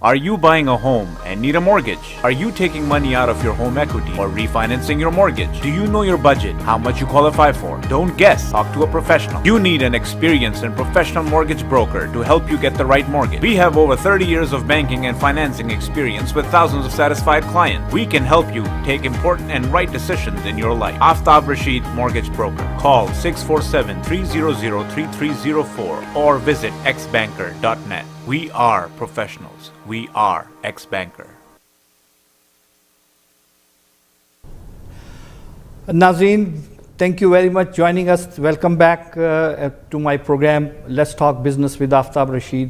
Are you buying a home and need a mortgage? Are you taking money out of your home equity or refinancing your mortgage? Do you know your budget, how much you qualify for? Don't guess. Talk to a professional. You need an experienced and professional mortgage broker to help you get the right mortgage. We have over 30 years of banking and financing experience with thousands of satisfied clients. We can help you take important and right decisions in your life. Aftab Rashid Mortgage Broker. Call 647-300-3304 or visit xbanker.net. We are professionals. We are X-Banker. Nazreen, thank you very much joining us. Welcome back to my program Let's Talk Business with Aftab Rashid.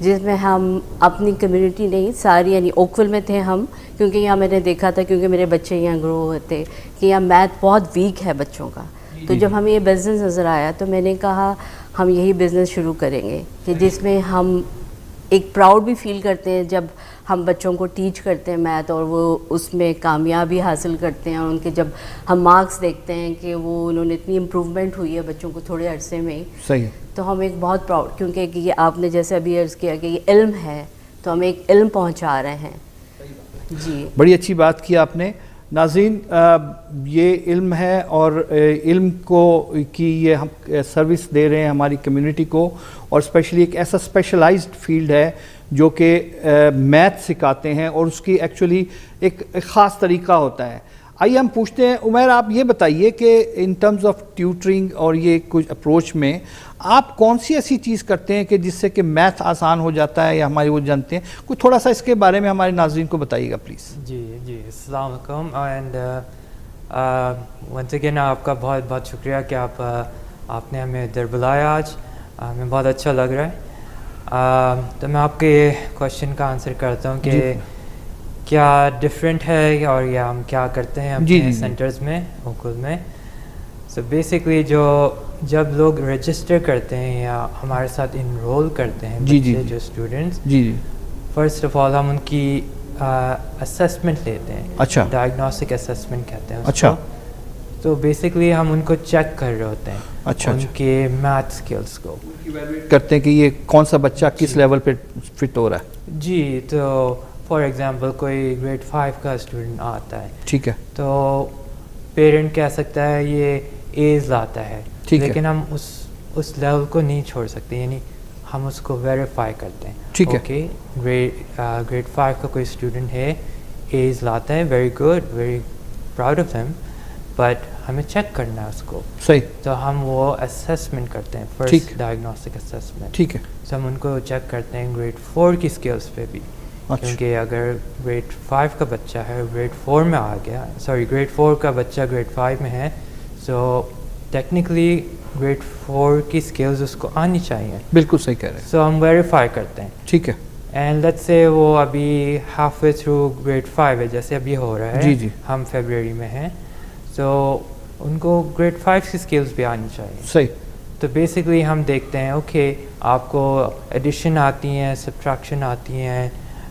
جس میں ہم اپنی community نہیں ساری, یعنی اوکول میں تھے ہم, کیونکہ یہاں میں نے دیکھا تھا, کیونکہ میرے بچے یہاں گرو ہوئے تھے, کہ یہاں میتھ بہت ویک ہے بچوں کا. تو جب ہمیں یہ بزنس نظر آیا تو میں نے کہا ہم یہی بزنس شروع کریں گے, کہ جس میں ہم ایک پراؤڈ بھی فیل کرتے ہیں جب ہم بچوں کو ٹیچ کرتے ہیں میتھ, اور وہ اس میں کامیابی حاصل کرتے ہیں, اور ان کے جب ہم مارکس دیکھتے ہیں کہ وہ انہوں نے اتنی امپروومنٹ ہوئی ہے بچوں کو تھوڑے عرصے میں, صحیح, تو ہم ایک بہت پراؤڈ, کیونکہ کہ یہ آپ نے جیسے ابھی عرض کیا کہ یہ علم ہے, تو ہم ایک علم پہنچا رہے ہیں. جی, بڑی اچھی بات کی آپ نے. ناظرین, یہ علم ہے, اور علم کو کی یہ ہم سروس دے رہے ہیں ہماری کمیونٹی کو, اور اسپیشلی ایک ایسا اسپیشلائزڈ فیلڈ ہے جو کہ میتھ سکھاتے ہیں, اور اس کی ایکچولی ایک خاص طریقہ ہوتا ہے. آئیے ہم پوچھتے ہیں, عمیر آپ یہ بتائیے کہ ان ٹرمز آف ٹیوٹرنگ اور یہ کچھ اپروچ میں آپ کون سی ایسی چیز کرتے ہیں کہ جس سے کہ میتھ آسان ہو جاتا ہے, یا ہماری وہ جانتے ہیں, کچھ تھوڑا سا اس کے بارے میں ہمارے ناظرین کو بتائیے گا پلیز. جی السلام علیکم, اینڈ ونس اگین آپ کا بہت بہت شکریہ کہ آپ نے ہمیں ادھر بلایا آج, ہمیں بہت اچھا لگ رہا ہے. تو میں آپ کے کوشچن کا آنسر کرتا ہوں کہ کیا ڈفرینٹ ہے اور یا ہم کیا کرتے ہیں اپنے سینٹرز میں اوکول میں. سو بیسکلی جب لوگ رجسٹر کرتے ہیں یا ہمارے ساتھ انرول کرتے ہیں بچے جو اسٹوڈنٹس, فرسٹ آف آل ہم ان کی اسسمنٹ لیتے ہیں. اچھا, ڈائگنوسٹک اسسمنٹ کہتے ہیں. اچھا, تو بیسکلی ہم ان کو چیک کر رہے ہوتے ہیں, اچھا, ان کے میتھ اسکلس کو کرتے ہیں کہ یہ کون سا بچہ کس لیول پہ فٹ ہو رہا ہے. جی, تو فار ایگزامپل کوئی گریڈ 5 کا اسٹوڈنٹ آتا ہے, ٹھیک ہے, تو پیرنٹ کہہ سکتا ہے یہ ایز لاتا ہے, لیکن ہم اس لیول کو نہیں چھوڑ سکتے, یعنی ہم اس کو ویریفائی کرتے ہیں. ٹھیک ہے, اوکے, گریڈ 5 کا کوئی اسٹوڈنٹ ہے, ایز لاتا ہے, very good, very proud of him, but ہمیں چیک کرنا ہے اس کو. صحیح, تو ہم وہ اسیسمنٹ کرتے ہیں, فرسٹ ڈائگنوسٹک اسیسمنٹ. ٹھیک ہے, تو ہم ان کو چیک کرتے ہیں گریڈ 4 کی اسکلس پہ بھی, کیونکہ اگر گریڈ 5 کا بچہ ہے گریڈ 4 میں آ گیا, گریڈ 4 کا بچہ گریڈ 5 میں ہے, سو ٹیکنیکلی گریڈ 4 کی اسکلز اس کو آنی چاہیے. بالکل صحیح کہہ رہے ہیں. سو ہم ویریفائی کرتے ہیں. ٹھیک ہے, اینڈ لیٹس سے وہ ابھی ہاف وے تھرو گریڈ 5 ہے, جیسے ابھی ہو رہا ہے, ہم فیبرری میں ہیں, سو ان کو گریڈ 5 کی اسکلز بھی آنی چاہیے. صحیح. تو بیسکلی ہم دیکھتے ہیں, اوکے آپ کو ایڈیشن آتی ہیں, سبٹریکشن آتی ہیں,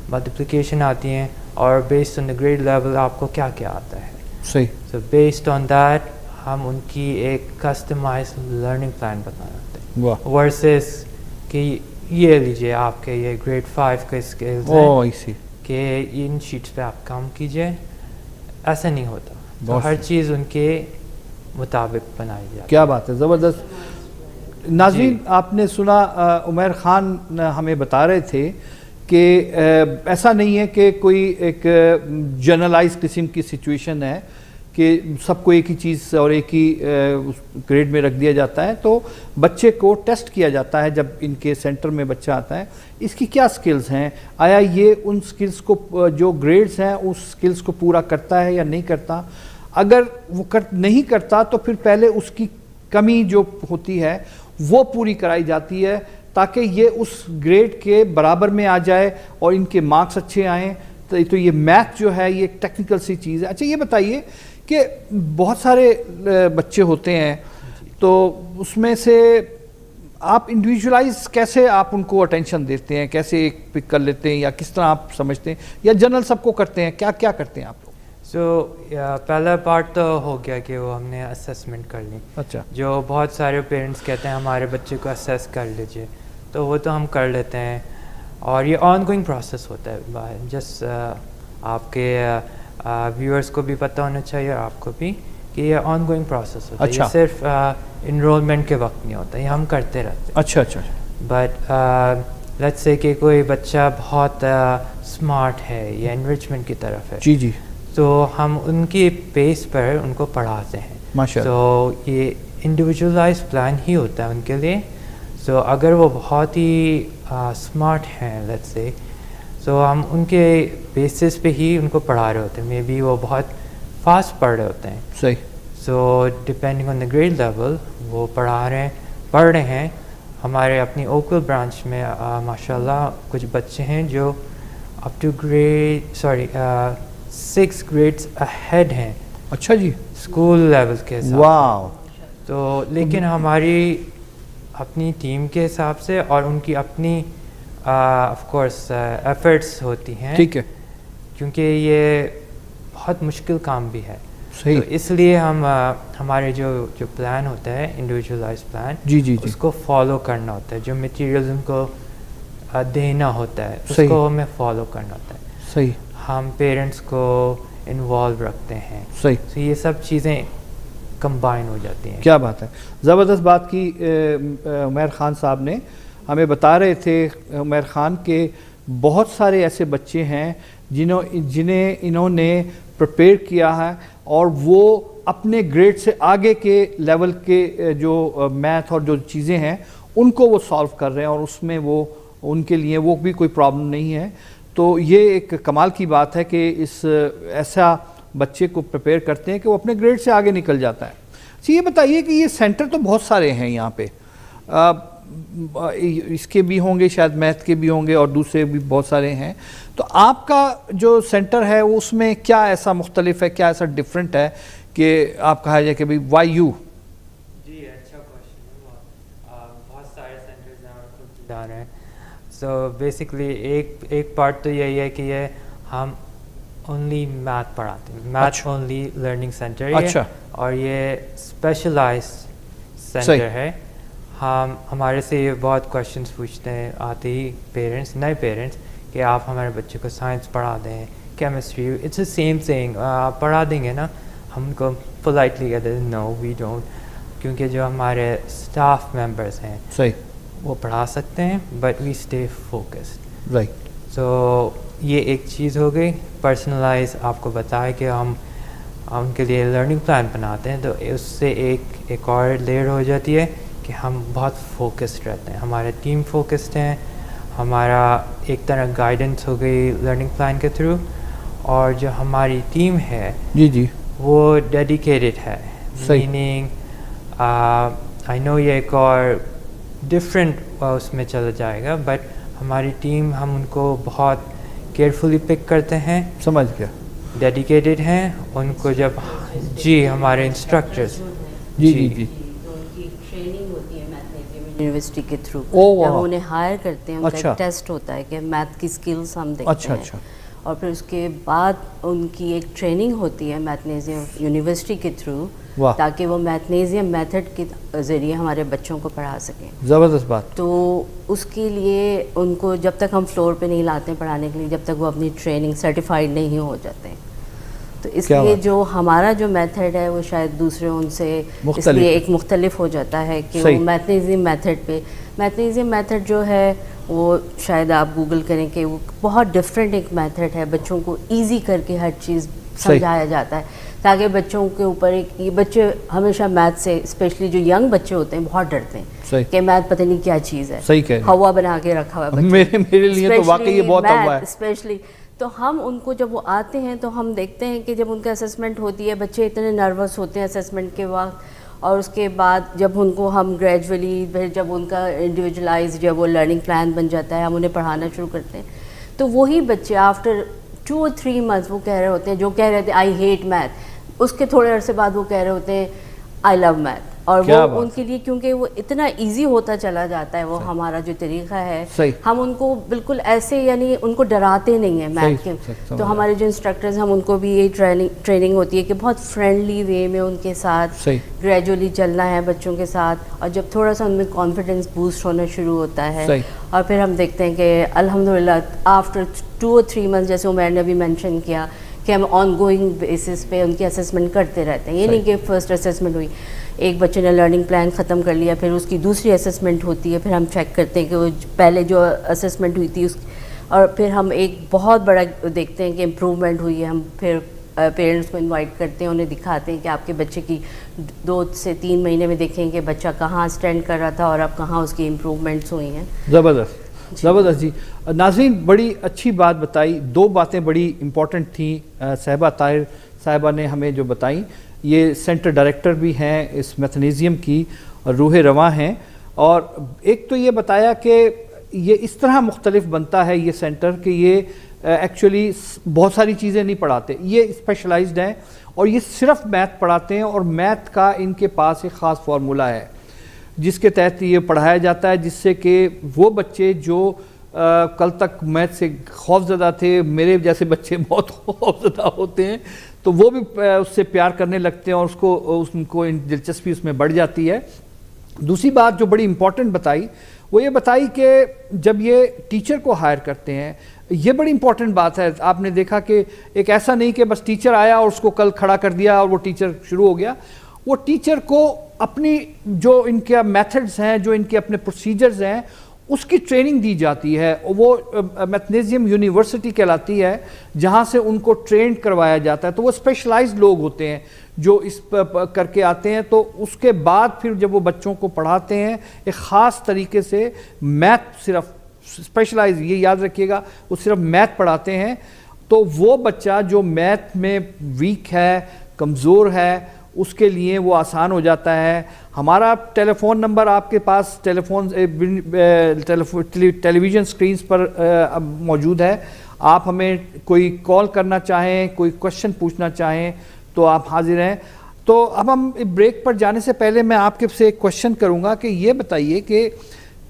ملٹیپلیکیشن آتی ہیں, اور based on the grade level آپ کو کیا کیا آتا ہے. صحیح. سو بیسڈ آن دیٹ ہم ان کی ایک کسٹمائز لرننگ پلان بتا دیتے ہیں, ورسز کہ یہ لیجیے آپ کے یہ گریڈ 5 کے اسکلز ہیں کہ ان شیٹس پہ آپ کام کیجیے. ایسا نہیں ہوتا, تو ہر چیز ان کے مطابق بنائی جاتی ہے. کیا بات ہے, زبردست. ناظرین, آپ نے سنا عمیر خان ہمیں بتا رہے تھے کہ ایسا نہیں ہے کہ کوئی ایک جنرلائز قسم کی سچویشن ہے کہ سب کو ایک ہی چیز اور ایک ہی گریڈ میں رکھ دیا جاتا ہے. تو بچے کو ٹیسٹ کیا جاتا ہے جب ان کے سینٹر میں بچہ آتا ہے, اس کی کیا سکلز ہیں, آیا یہ ان سکلز کو جو گریڈز ہیں اس سکلز کو پورا کرتا ہے یا نہیں کرتا. اگر وہ نہیں کرتا تو پھر پہلے اس کی کمی جو ہوتی ہے وہ پوری کرائی جاتی ہے, تاکہ یہ اس گریڈ کے برابر میں آ جائے اور ان کے مارکس اچھے آئیں. تو یہ میتھ جو ہے یہ ایک ٹیکنیکل سی چیز ہے. اچھا یہ بتائیے کہ بہت سارے بچے ہوتے ہیں, تو اس میں سے آپ انڈیویجولائز کیسے آپ ان کو اٹینشن دیتے ہیں, کیسے پک کر لیتے ہیں, یا کس طرح آپ سمجھتے ہیں, یا جنرل سب کو کرتے ہیں, کیا کیا کرتے ہیں آپ لوگ؟ سو پہلا پارٹ تو ہو گیا کہ وہ ہم نے اسیسمنٹ کر لی. اچھا, جو بہت سارے پیرنٹس کہتے ہیں ہمارے بچے کو اسیس کر لیجیے, تو وہ تو ہم کر لیتے ہیں, اور یہ آن گوئنگ پروسیس ہوتا ہے. جس آپ کے ویورز کو بھی پتہ ہونا چاہیے اور آپ کو بھی کہ یہ آن گوئنگ پروسیس ہوتا ہے. یہ صرف انرولمنٹ کے وقت نہیں ہوتا, یہ ہم کرتے رہتے ہیں. اچھا اچھا. بٹ لیٹس سے کہ کوئی بچہ بہت اسمارٹ ہے یا انریچمنٹ کی طرف ہے, جی جی, تو ہم ان کی بیس پر ان کو پڑھاتے ہیں. تو یہ انڈیویجولائز پلان ہی ہوتا ہے ان کے لیے. سو اگر وہ بہت ہی اسمارٹ ہیں لیٹس سے, سو ہم ان کے بیسس پہ ہی ان کو پڑھا رہے ہوتے ہیں. مے بی وہ بہت فاسٹ پڑھ رہے ہوتے ہیں. صحیح. So depending on the grade level وہ پڑھ رہے ہیں, ہمارے اپنی اوکل برانچ میں ماشاءاللہ کچھ بچے ہیں جو up to grade 6 grades ahead ہیں. اچھا جی, اسکول لیول کے حساب واو. تو لیکن ہماری اپنی ٹیم کے حساب سے اور ان کی اپنی آف کورس ایفرٹس ہوتی ہیں, ٹھیک ہے, کیونکہ یہ بہت مشکل کام بھی ہے. صحیح. تو اس لیے ہم ہمارے جو پلان ہوتا ہے انڈیویجولائز پلان, جی اس کو فالو کرنا ہوتا ہے. جو مٹیریلز ان کو دینا ہوتا ہے اس کو ہمیں فالو کرنا ہوتا ہے. صحیح. ہم پیرنٹس کو انوالو رکھتے ہیں. صحیح. تو یہ سب چیزیں کمبائن ہو جاتی ہیں. کیا بات ہے, زبردست بات کی عمیر خان صاحب نے. ہمیں بتا رہے تھے عمیر خان کے بہت سارے ایسے بچے ہیں جنہیں انہوں نے پریپیئر کیا ہے اور وہ اپنے گریڈ سے آگے کے لیول کے جو میتھ اور جو چیزیں ہیں ان کو وہ سالو کر رہے ہیں, اور اس میں وہ ان کے لیے وہ بھی کوئی پرابلم نہیں ہے. تو یہ ایک کمال کی بات ہے کہ اس ایسا بچے کو پریپیئر کرتے ہیں کہ وہ اپنے گریڈ سے آگے نکل جاتا ہے. اچھا یہ بتائیے کہ یہ سینٹر تو بہت سارے ہیں یہاں پہ, اس کے بھی ہوں گے شاید, میتھ کے بھی ہوں گے اور دوسرے بھی بہت سارے ہیں. تو آپ کا جو سینٹر ہے اس میں کیا ایسا مختلف ہے, کیا ایسا ڈفرینٹ ہے کہ آپ کہا جائے کہ بھائی وائی یو؟ جی اچھا کوشچن ہے. بہت سارے سینٹرز ہیں اور خود جا رہے ہیں. سو بیسکلی ایک پارٹ تو یہی ہے کہ یہ ہم اونلی میتھ پڑھاتے ہیں, میتھ اونلی لرننگ سینٹر ہے. اچھا. اور یہ اسپیشلائز سینٹر ہے. ہمارے سے یہ بہت کوشچنس پوچھتے ہیں آتے ہی پیرنٹس, نئے پیرنٹس, کہ آپ ہمارے بچے کو سائنس پڑھا دیں, کیمسٹری. اٹس اے سیم سینگ, آپ پڑھا دیں گے نا. ہم ان کو پولائٹلی کہتے ہیں نو وی ڈونٹ, کیونکہ جو ہمارے اسٹاف ممبرس ہیں صحیح وہ پڑھا سکتے ہیں but we stay focused. Right. So یہ ایک چیز ہو گئی. پرسنلائز آپ کو بتایا کہ ہم ان کے لیے لرننگ پلان بناتے ہیں, تو اس سے ایک اور لیئر ہو جاتی ہے کہ ہم بہت فوکسڈ رہتے ہیں. ہمارے ٹیم فوکسڈ ہیں, ہمارا ایک طرح گائیڈنس ہو گئی لرننگ پلان کے تھرو, اور جو ہماری ٹیم ہے جی جی وہ ڈیڈیکیٹڈ ہے. میننگ آئی نو یہ ایک اور ڈفرینٹ اس میں چلا جائے گا, بٹ ہماری ٹیم ہم ان کو بہت کیئرفلی پک کرتے ہیں. سمجھ گیا. ڈیڈیکیٹڈ ہیں ان کو. جب جی ہمارے انسٹرکٹرز جی جی جی یونیورسٹی کے تھرو جب انہیں ہائر کرتے ہیں ان کا ایک ٹیسٹ ہوتا ہے کہ میتھ کی سکلز ہم دیکھتے ہیں, اور پھر اس کے بعد ان کی ایک ٹریننگ ہوتی ہے میتھنیزیم یونیورسٹی کے تھرو, تاکہ وہ میتھنیزیم میتھڈ کے ذریعے ہمارے بچوں کو پڑھا سکیں. زبردست بات. تو اس کے لیے ان کو جب تک ہم فلور پہ نہیں لاتے ہیں پڑھانے کے لیے, جب تک وہ اپنی ٹریننگ سرٹیفائڈ نہیں ہو جاتے ہیں, تو اس لیے جو ہمارا جو میتھڈ ہے وہ شاید دوسرے ان سے اس لیے ایک مختلف ہو جاتا ہے کہ وہ میتھنیزیم میتھڈ پہ. میتھنیزیم میتھڈ جو ہے وہ شاید آپ گوگل کریں کہ وہ بہت ڈفرینٹ ایک میتھڈ ہے. بچوں کو ایزی کر کے ہر چیز سمجھایا جاتا ہے تاکہ بچوں کے اوپر ایک, بچے ہمیشہ میتھ سے اسپیشلی جو ینگ بچے ہوتے ہیں بہت ڈرتے ہیں کہ میتھ پتہ نہیں کیا چیز ہے, ہوا بنا کے رکھا ہوا ہے میرے لیے تو واقعی یہ بہت ہوا ہے اسپیشلی. تو ہم ان کو جب وہ آتے ہیں تو ہم دیکھتے ہیں کہ جب ان کا اسسمنٹ ہوتی ہے بچے اتنے نروس ہوتے ہیں اسسمنٹ کے وقت, اور اس کے بعد جب ان کو ہم گریجولی پھر جب ان کا انڈیویجولائز جب وہ لرننگ پلان بن جاتا ہے ہم انہیں پڑھانا شروع کرتے ہیں, تو وہی بچے آفٹر 2 or 3 months وہ کہہ رہے ہوتے ہیں, جو کہہ رہے تھے آئی ہیٹ میتھ, اس کے تھوڑے عرصے بعد وہ کہہ رہے ہوتے ہیں آئی لو میتھ. اور وہ ان کے لیے کیونکہ وہ اتنا ایزی ہوتا چلا جاتا ہے, وہ ہمارا جو طریقہ ہے ہم ان کو بالکل ایسے یعنی ان کو ڈراتے نہیں ہیں میتھ کے. تو ہمارے جو انسٹرکٹرز ہم ان کو بھی یہ ٹریننگ ہوتی ہے کہ بہت فرینڈلی وے میں ان کے ساتھ گریجولی چلنا ہے بچوں کے ساتھ, اور جب تھوڑا سا ان میں کانفیڈنس بوسٹ ہونا شروع ہوتا ہے, اور پھر ہم دیکھتے ہیں کہ الحمدللہ آفٹر 2 or 3 months جیسے عمیر نے بھی مینشن کیا کہ ہم آن گوئنگ بیسس پہ ان کی اسسمنٹ کرتے رہتے ہیں. یہ نہیں کہ فرسٹ اسسمنٹ ہوئی, ایک بچے نے لرننگ پلان ختم کر لیا, پھر اس کی دوسری اسسمنٹ ہوتی ہے, پھر ہم چیک کرتے ہیں کہ وہ پہلے جو اسسمنٹ ہوئی تھی اور پھر ہم ایک بہت بڑا دیکھتے ہیں کہ امپروومنٹ ہوئی ہے. ہم پھر پیرنٹس کو انوائٹ کرتے ہیں, انہیں دکھاتے ہیں کہ آپ کے بچے کی 2 سے 3 مہینے میں دیکھیں کہ بچہ کہاں اسٹینڈ کر رہا تھا اور اب کہاں اس کی امپروومنٹس ہوئی ہیں. زبردست زبردست. جی ناظرین بڑی اچھی بات بتائی. 2 باتیں بڑی امپورٹنٹ تھیں صاحبہ طاہر صاحبہ نے ہمیں جو بتائیں. یہ سینٹر ڈائریکٹر بھی ہیں اس میتھنیزیم کی, روح رواں ہیں, اور ایک تو یہ بتایا کہ یہ اس طرح مختلف بنتا ہے یہ سینٹر کہ یہ ایکچولی بہت ساری چیزیں نہیں پڑھاتے, یہ اسپیشلائزڈ ہیں اور یہ صرف میتھ پڑھاتے ہیں, اور میتھ کا ان کے پاس ایک خاص فارمولہ ہے جس کے تحت یہ پڑھایا جاتا ہے, جس سے کہ وہ بچے جو کل تک میتھ سے خوف زدہ تھے, میرے جیسے بچے بہت خوف زدہ ہوتے ہیں, تو وہ بھی اس سے پیار کرنے لگتے ہیں اور ان کو دلچسپی اس میں بڑھ جاتی ہے. دوسری بات جو بڑی امپورٹنٹ بتائی وہ یہ بتائی کہ جب یہ ٹیچر کو ہائر کرتے ہیں, یہ بڑی امپورٹنٹ بات ہے. آپ نے دیکھا کہ ایک ایسا نہیں کہ بس ٹیچر آیا اور اس کو کل کھڑا کر دیا اور وہ ٹیچر شروع ہو گیا. وہ ٹیچر کو اپنی جو ان کے میتھڈز ہیں, جو ان کے اپنے پروسیجرز ہیں, اس کی ٹریننگ دی جاتی ہے. وہ میتھنیزیم یونیورسٹی کہلاتی ہے جہاں سے ان کو ٹرینڈ کروایا جاتا ہے. تو وہ اسپیشلائزڈ لوگ ہوتے ہیں جو اس کر کے آتے ہیں. تو اس کے بعد پھر جب وہ بچوں کو پڑھاتے ہیں ایک خاص طریقے سے, میتھ صرف اسپیشلائز, یہ یاد رکھیے گا, وہ صرف میتھ پڑھاتے ہیں. تو وہ بچہ جو میتھ میں ویک ہے, کمزور ہے, اس کے لیے وہ آسان ہو جاتا ہے. ہمارا ٹیلی فون نمبر آپ کے پاس ٹیلی ویژن سکرینز پر موجود ہے. آپ ہمیں کوئی کال کرنا چاہیں, کوئی کوشچن پوچھنا چاہیں تو آپ حاضر ہیں. تو اب ہم بریک پر جانے سے پہلے میں آپ کے سے ایک کوشچن کروں گا کہ یہ بتائیے کہ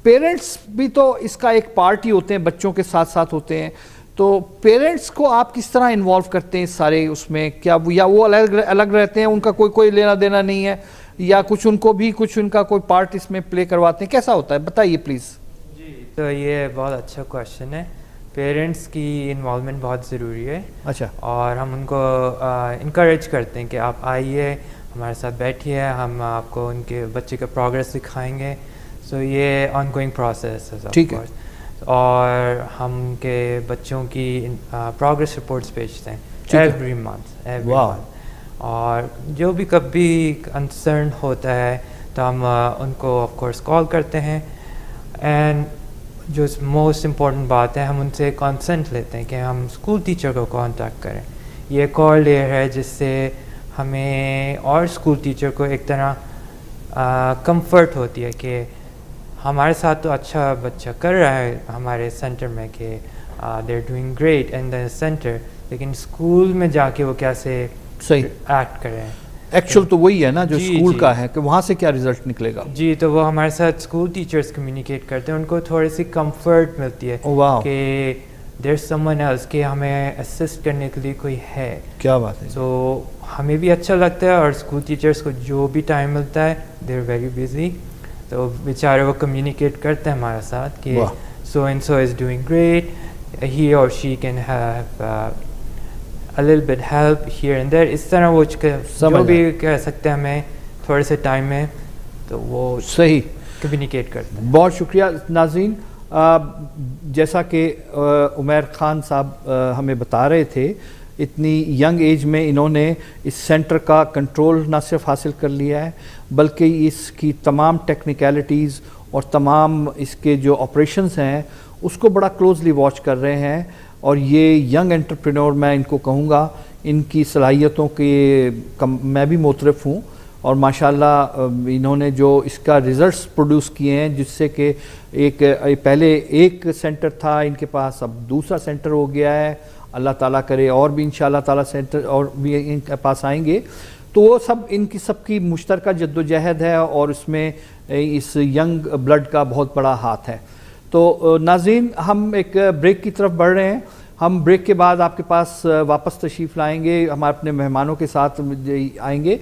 پیرنٹس بھی تو اس کا ایک پارٹ ہی ہوتے ہیں, بچوں کے ساتھ ساتھ ہوتے ہیں. تو پیرنٹس کو آپ کس طرح انوالو کرتے ہیں سارے اس میں؟ کیا یا وہ الگ رہتے ہیں, ان کا کوئی لینا دینا نہیں ہے, یا کچھ ان کو بھی کچھ ان کا کوئی پارٹ اس میں پلے کرواتے ہیں, کیسا ہوتا ہے بتائیے پلیز. جی, تو یہ بہت اچھا کویشچن ہے. پیرنٹس کی انوالومنٹ بہت ضروری ہے. اچھا. اور ہم ان کو انکریج کرتے ہیں کہ آپ آئیے, ہمارے ساتھ بیٹھیے, ہم آپ کو ان کے بچے کا پروگریس دکھائیں گے. سو یہ آن گوئنگ پروسیس ہے. ٹھیک ہے. اور ہم کے بچوں کی پروگریس رپورٹس بھیجتے ہیں ایوری منتھ. اور جو بھی کبھی کنسرن ہوتا ہے تو ہم ان کو آف کورس کال کرتے ہیں. اینڈ جو موسٹ امپورٹنٹ بات ہے, ہم ان سے کانسنٹ لیتے ہیں کہ ہم اسکول ٹیچر کو کانٹیکٹ کریں. یہ ایک اور لیئر ہے جس سے ہمیں اور اسکول ٹیچر کو ایک طرح کمفرٹ ہوتی ہے کہ ہمارے ساتھ تو اچھا بچہ کر رہا ہے ہمارے سینٹر میں, کہ they are doing great in the center, لیکن اسکول میں جا کے وہ کیسے صحیح ایکٹ کریں. ایکچوئل تو وہی ہے نا جو اسکول کا ہے, کہ وہاں سے کیا رزلٹ نکلے گا. جی, تو وہ ہمارے ساتھ اسکول ٹیچرس کمیونیکیٹ کرتے ہیں, ان کو تھوڑی سی کمفرٹ ملتی ہے کہ دیر از سم ون ایلس, کہ ہمیں اسسٹ کرنے کے لیے کوئی ہے. کیا بات ہے. سو ہمیں بھی اچھا لگتا ہے, اور اسکول ٹیچرس کو جو بھی ٹائم ملتا ہے دے آر ویری بزی, تو بیچارے وہ کمیونیکیٹ کرتے ہیں ہمارے ساتھ کہ so and so is doing great, he اور she can have a little bit help here and there. اس طرح وہ جو بھی کہہ سکتے ہیں ہمیں تھوڑے سے ٹائم میں, تو وہ صحیح کمیونیکیٹ کرتے ہیں. بہت شکریہ. ناظرین, جیسا کہ عمیر خان صاحب ہمیں بتا رہے تھے, اتنی ینگ ایج میں انہوں نے اس سینٹر کا کنٹرول نہ صرف حاصل کر لیا ہے, بلکہ اس کی تمام ٹیکنیکلٹیز اور تمام اس کے جو آپریشنز ہیں اس کو بڑا کلوزلی واچ کر رہے ہیں. اور یہ ینگ انٹرپرینور, میں ان کو کہوں گا, ان کی صلاحیتوں کے میں بھی معترف ہوں. اور ماشاءاللہ انہوں نے جو اس کا ریزلٹس پروڈیوس کیے ہیں, جس سے کہ پہلے ایک سینٹر تھا ان کے پاس, اب دوسرا سینٹر ہو گیا ہے. اللہ تعالیٰ کرے اور بھی انشاءاللہ تعالیٰ سینٹر اور بھی ان کے پاس آئیں گے. تو وہ سب ان کی سب کی مشترکہ جد و جہد ہے, اور اس میں اس ینگ بلڈ کا بہت بڑا ہاتھ ہے. تو ناظرین, ہم ایک بریک کی طرف بڑھ رہے ہیں. ہم بریک کے بعد آپ کے پاس واپس تشریف لائیں گے, ہم اپنے مہمانوں کے ساتھ آئیں گے.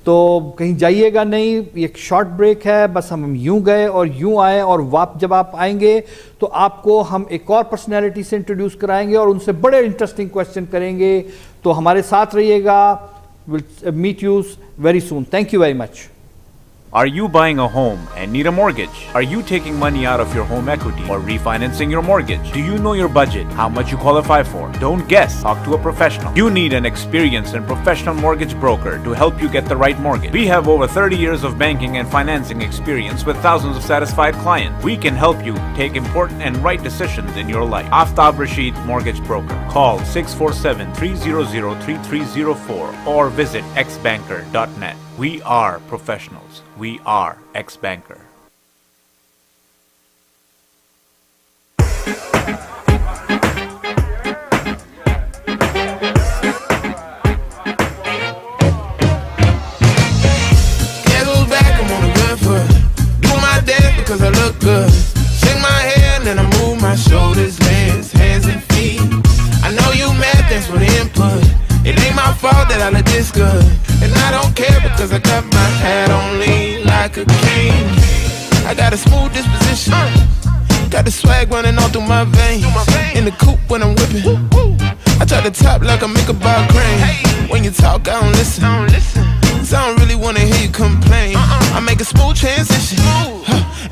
تو کہیں جائیے گا نہیں, ایک شارٹ بریک ہے, بس ہم یوں گئے اور یوں آئے, اور جب آپ آئیں گے تو آپ کو ہم ایک اور پرسنالٹی سے انٹروڈیوس کرائیں گے اور ان سے بڑے انٹرسٹنگ کویسچن کریں گے. تو ہمارے ساتھ رہیے گا. We'll meet you very soon. Thank you very much. Are you buying a home and need a mortgage? Are you taking money out of your home equity or refinancing your mortgage? Do you know your budget, how much you qualify for? Don't guess. Talk to a professional. You need an experienced and professional mortgage broker to help you get the right mortgage. We have over 30 years of banking and financing experience with thousands of satisfied clients. We can help you take important and right decisions in your life. Aftab Rashid Mortgage Broker. Call 647-300-3304 or visit xbanker.net. We are professionals. We are X-Banker. that I look this good. And I don't care because I got my hat on lean like a king. I got a smooth disposition, got the swag running all through my veins. In the coupe when I'm whipping, I try to top like I make a bar cream. When you talk, I don't listen, cause I don't really wanna hear you complain. I make a smooth transition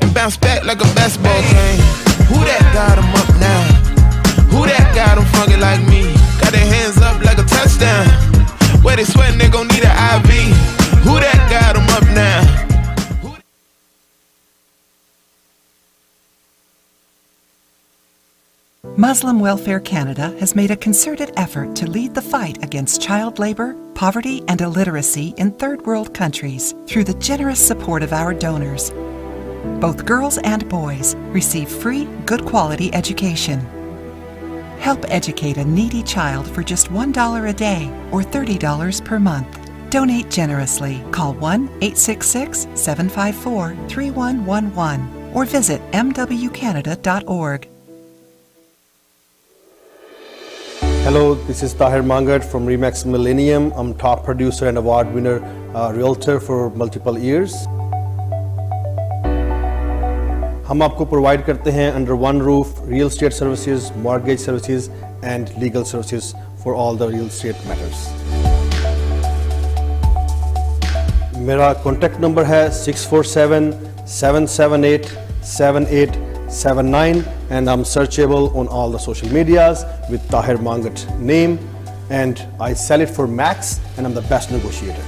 and bounce back like a basketball game. Who that got 'em up now? Who that got 'em funky like me? Got their hands up like a touchdown. Where they sweating, they gon' need an IV. Who that got 'em up now? Muslim Welfare Canada has made a concerted effort to lead the fight against child labour, poverty and illiteracy in third world countries through the generous support of our donors. Both girls and boys receive free, good quality education. Help educate a needy child for just $1 a day or $30 per month. Donate generously. Call 1-866-754-3111 or visit mwcanada.org. Hello, this is Tahir Mangat from Remax Millennium. I'm top producer and award winner realtor for multiple years. ہم آپ کو provide کرتے ہیں under one roof real estate services, mortgage services and legal services for all the real estate matters. میرا contact number ہے 647-778-7879 and I'm searchable on all the social medias with Tahir Mangat name, and I sell it for max and I'm the best negotiator.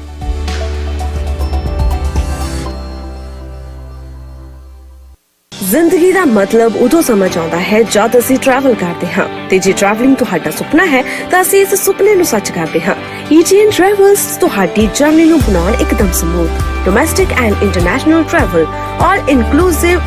ਜ਼ਿੰਦਗੀ ਦਾ ਮਤਲਬ ਉਦੋਂ ਸਮਝ ਆਉਂਦਾ ਹੈ ਜਦ ਅਸੀਂ ਟਰੈਵਲ ਕਰਦੇ ਹਾਂ, ਤੇ ਜੇ ਟਰੈਵਲਿੰਗ ਤੁਹਾਡਾ ਸੁਪਨਾ ਹੈ ਤਾਂ ਅਸੀਂ ਇਸ ਸੁਪਨੇ ਨੂੰ ਸੱਚ ਕਰਦੇ ਹਾਂ. ETN Travels ਤੁਹਾਡੀ ਜਰਨੀ ਨੂੰ ਬਣਾਉਣ ਇੱਕਦਮ smooth. Domestic and international travel, all inclusive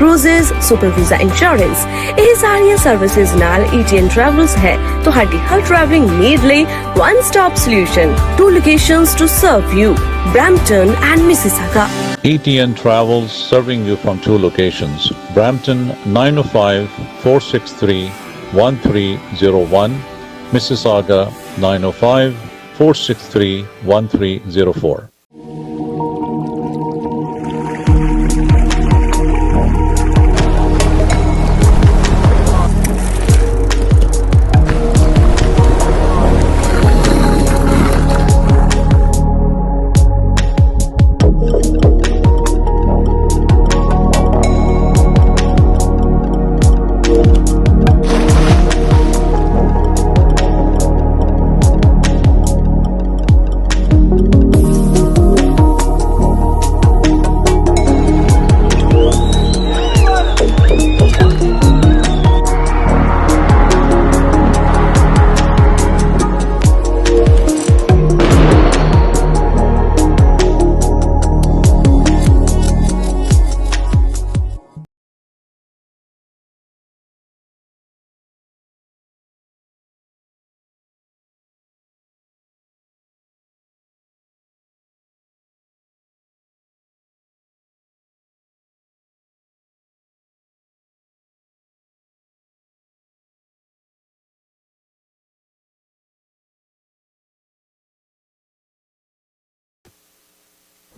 cruises, super visa insurance, ਇਹ ਸਾਰੀਆਂ ਸਰਵਿਸਿਜ਼ ਨਾਲ ETN Travels ਹੈ ਤੁਹਾਡੀ ਹਰ ਟਰੈਵਲਿੰਗ ਨੀਡ ਲਈ one stop solution. 2 locations to serve you, Brampton and Mississauga. ETN Travels serving you from 2 locations, Brampton 905-463-1301, Mississauga 905-463-1304.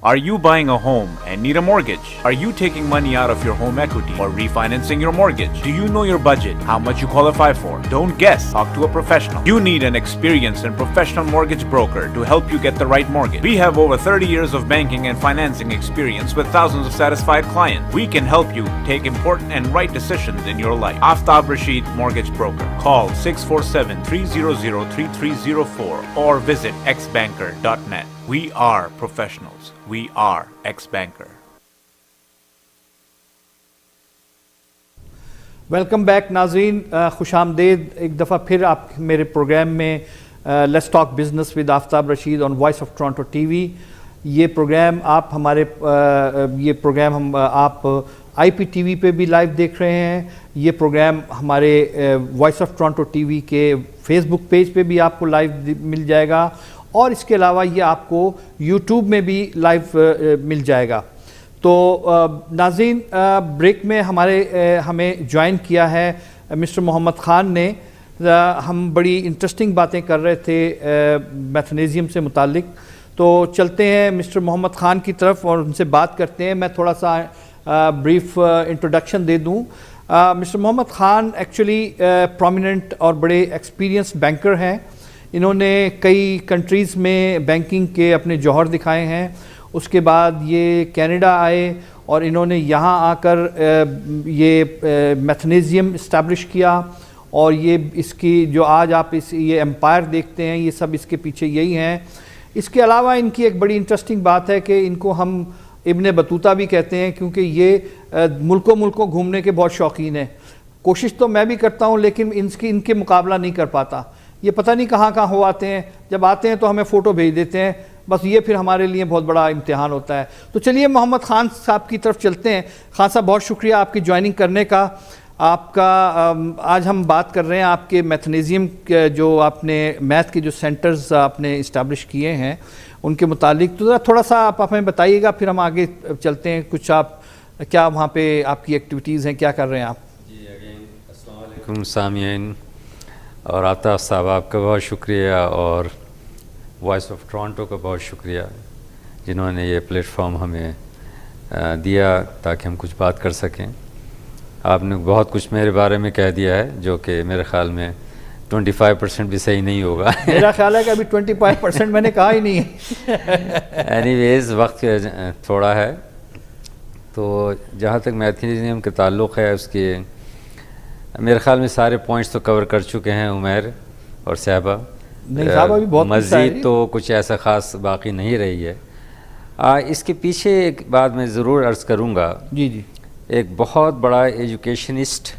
Are you buying a home and need a mortgage? Are you taking money out of your home equity or refinancing your mortgage? Do you know your budget, how much you qualify for? Don't guess. Talk to a professional. You need an experienced and professional mortgage broker to help you get the right mortgage. We have over 30 years of banking and financing experience with thousands of satisfied clients. We can help you take important and right decisions in your life. Aftab Rashid Mortgage Broker. Call 647-300-3304 or visit xbanker.net. We are professionals. We are ex-banker. Welcome back ناظرین, خوش آمدید ایک دفعہ پھر آپ میرے program میں let's talk business with Aftab Rashid on voice of Toronto TV. یہ پروگرام آپ آئی پی ٹی وی پہ بھی لائیو دیکھ رہے ہیں. یہ پروگرام ہمارے voice of Toronto TV کے فیس بک پیج پہ بھی آپ کو لائیو مل جائے گا, اور اس کے علاوہ یہ آپ کو یوٹیوب میں بھی لائیو مل جائے گا. تو ناظرین, بریک میں ہمیں جوائن کیا ہے مسٹر محمد خان نے, ہم بڑی انٹرسٹنگ باتیں کر رہے تھے میتھنیزیم سے متعلق. تو چلتے ہیں مسٹر محمد خان کی طرف اور ان سے بات کرتے ہیں. میں تھوڑا سا بریف انٹروڈکشن دے دوں. Mister Muhammad Khan actually prominent اور بڑے ایکسپیرینس بینکر ہیں. انہوں نے کئی کنٹریز میں بینکنگ کے اپنے جوہر دکھائے ہیں. اس کے بعد یہ کینیڈا آئے اور انہوں نے یہاں آ کر یہ میتھنیزیم اسٹیبلش کیا, اور یہ اس کی جو آج آپ یہ امپائر دیکھتے ہیں یہ سب اس کے پیچھے یہی ہیں. اس کے علاوہ ان کی ایک بڑی انٹرسٹنگ بات ہے کہ ان کو ہم ابن بطوطہ بھی کہتے ہیں, کیونکہ یہ ملکوں گھومنے کے بہت شوقین ہیں. کوشش تو میں بھی کرتا ہوں لیکن ان کے مقابلہ نہیں کر پاتا. یہ پتہ نہیں کہاں ہو آتے ہیں, جب آتے ہیں تو ہمیں فوٹو بھیج دیتے ہیں, بس یہ پھر ہمارے لیے بہت بڑا امتحان ہوتا ہے. تو چلیے محمد خان صاحب کی طرف چلتے ہیں. خان صاحب بہت شکریہ آپ کی جوائننگ کرنے کا. آپ کا آج ہم بات کر رہے ہیں آپ کے میتھنیزیم جو آپ نے میتھ کے جو سینٹرز آپ نے اسٹیبلش کیے ہیں ان کے متعلق. تو تھوڑا سا آپ ہمیں بتائیے گا, پھر ہم آگے چلتے ہیں. کچھ آپ کیا وہاں پہ آپ کی ایکٹیویٹیز ہیں, کیا کر رہے ہیں آپ؟ جی اگین السلام علیکم سامعین, اور آفتاب صاحب آپ کا بہت شکریہ, اور وائس آف ٹورانٹو کا بہت شکریہ جنہوں نے یہ پلیٹ فارم ہمیں دیا تاکہ ہم کچھ بات کر سکیں. آپ نے بہت کچھ میرے بارے میں کہہ دیا ہے جو کہ میرے خیال میں 25% بھی صحیح نہیں ہوگا. میرا خیال ہے کہ ابھی 25% میں نے کہا ہی نہیں ہے. اینی ویز وقت تھوڑا ہے, تو جہاں تک میتھنیزیم کا تعلق ہے اس کے میرے خیال میں سارے پوائنٹس تو کور کر چکے ہیں عمیر اور صاحبہ. مزید تو کچھ ایسا خاص باقی نہیں رہی ہے. اس کے پیچھے ایک بات میں ضرور عرض کروں گا. جی جی. ایک بہت بڑا ایجوکیشنسٹ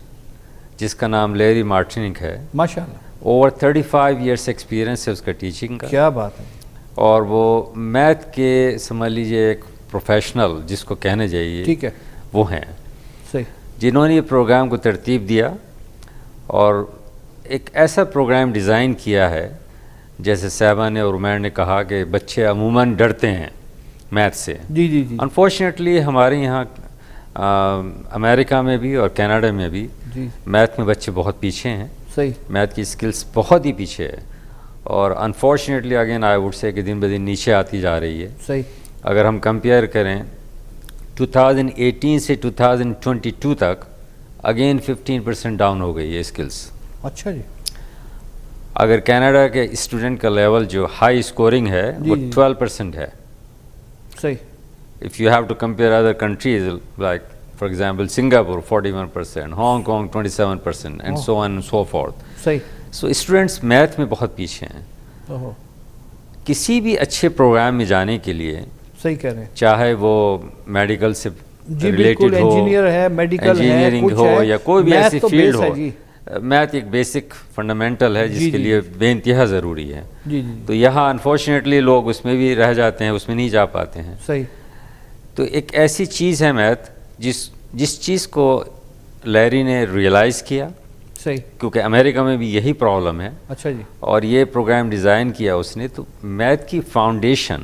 جس کا نام لیری مارٹینک ہے, ماشاءاللہ, اوور 35 ایئرس ایکسپیرینس ہے اس کا ٹیچنگ کا. کیا بات ہے. اور وہ میتھ کے سمجھ لیجیے ایک پروفیشنل جس کو کہنے چاہیے, ٹھیک ہے, وہ ہیں صحیح, جنہوں نے یہ پروگرام کو ترتیب دیا اور ایک ایسا پروگرام ڈیزائن کیا ہے. جیسے صاحبہ نے اور عمیر نے کہا کہ بچے عموماً ڈرتے ہیں میتھ سے. جی جی جی. انفارچونیٹلی ہمارے یہاں امریکہ میں بھی اور کینیڈا میں بھی میتھ میں بچے بہت پیچھے ہیں. صحیح, میتھ کی اسکلس بہت ہی پیچھے ہے, اور unfortunately again I would say کہ دن بدن نیچے آتی جا رہی ہے. صحیح. اگر ہم کمپیئر کریں 2018 سے 2022 تک اگین 15% ڈاؤن ہو گئی ہے اسکلس. اچھا جی. اگر کینیڈا کے اسٹوڈنٹ کا لیول جو ہائی اسکورنگ ہے وہ 12% ہے. صحیح. If you have to compare other countries like for example Singapore 41%, Hong Kong 27% and so on and so forth. صحیح. So students میتھ میں بہت پیچھے ہیں. کسی بھی اچھے پروگرام میں جانے کے لیے, صحیح کہہ رہے ہیں, چاہے وہ میڈیکل سے ریلیٹڈ ہو, انجینئر ہے, میڈیکل انجینئرنگ ہو یا کوئی بھی ایسی فیلڈ ہو, میتھ ایک بیسک فنڈامنٹل ہے جس کے لیے بے انتہا ضروری ہے. تو یہاں انفارچونیٹلی لوگ اس میں بھی رہ جاتے ہیں, اس میں نہیں جا پاتے ہیں. صحیح. تو ایک ایسی چیز ہے میتھ جس چیز کو لیری نے ریئلائز کیا. صحیح. کیونکہ امریکہ میں بھی یہی پرابلم ہے. اچھا جی. اور یہ پروگرام ڈیزائن کیا اس نے. تو میتھ کی فاؤنڈیشن